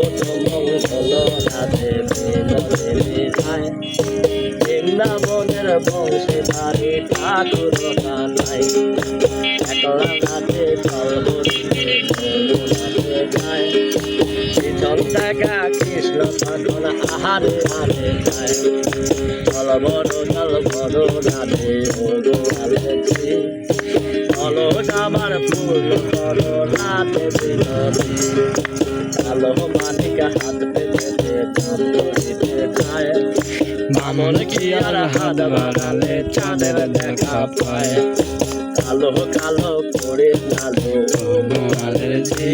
সর্বত মঙ্গল রাধে বিনোদিনী যায় বৃন্দাবনের বংশে ধারে ঠাকুর নাই একলা নাচে চলবরিতে যমুনাতে যায় পিছন টাকা কৃষ্ণ তখন আহারে আরে যায় জল বড় রাধে গোয়ালেছি চলো আমার পূর্ণ করো রাধে বিনোদী কালো মাটিকা হাত পেতে দিতে যায় বামন কি আর হাত বাড়ালে চাঁদের দেখা পায় কালো কালো করে কালো গোয়ালেছি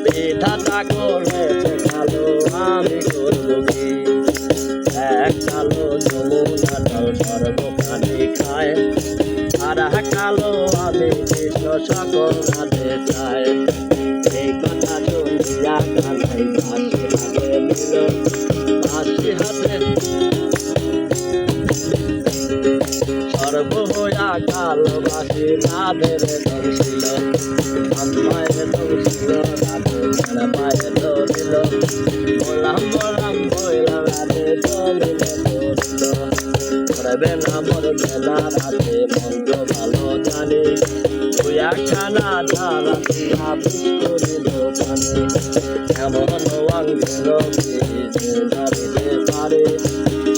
পিঠাটা করে কালো আমি করবো কি এক কালো যমুনা জল সর্বখানি খায় আর কালো আমি কৃষ্ণ সকল রাধে চায় এই কথা শুনিয়া কানাই বাঁশি হাতে নিল বাঁশি হাতে সর্ব হইয়া কালো বাঁশি রাধের দংশিল মায়ের দংশিল রাধে পায়ে ধরিল বললাম বইলাম রাধে জমিলে ধরিল করবে না মরবে না রাধে মন্ত্র ভালো জানি তুই একখানা ধারা দিয়া পুষ্করিল পানি এমন অঙ্গের দাঁড়িতে পারে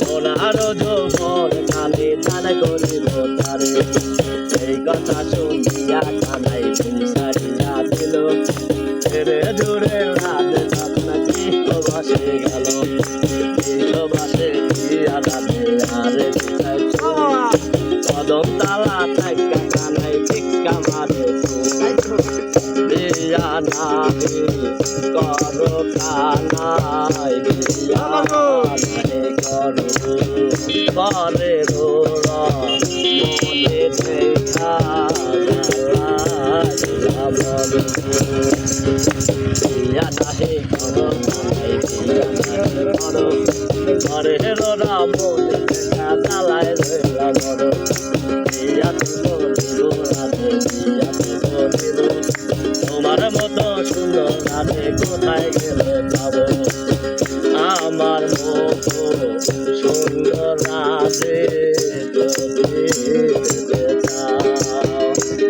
সোনার যৌবন কানে দান করিব তারে এই কথা শুনিয়া কানাই সারিয়া দিল ধীরে ধীরে রাধে আপনার কৃষ্ণবাসে গেল কৃষ্ণবাসে গিয়া রাধে আরে কদম তালা থাকা কানাই টিক্কা মারে বিয়া নাহি করো কানাই বিয়া নাহি করো করে মনে দেখা বিয়া নাহি করো কানাই বিয়া নাহি করো করে রোরা মনে দেখা জ্বালায় রইলা বড় বিয়াতে বলিল রাধে বিয়াতে বলিল তোমার মতো সুন্দর রাধে কোথায় গেলে পাবো আমার মতো সুন্দর রাধে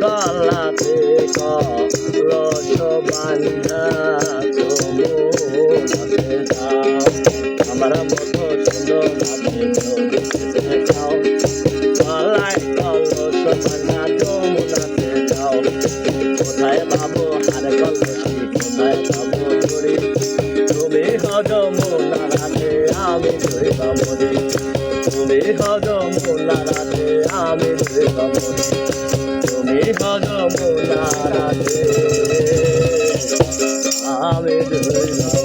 গলাতে কলস বান্ধা যমুনাতে যাও আমার মতো সুন্দর রাধে যাও গলায় কলস বান্ধা যমুনাতে যাও কোথায় পাবো হার কলসি কোথায় পাবো ধরি তুমি যমুনা রাধে আমি ধরিব মরি তুমি যমুনা রাধে আমি ধরিব মরি তুমি যমুনা রাধে আমি ধরিব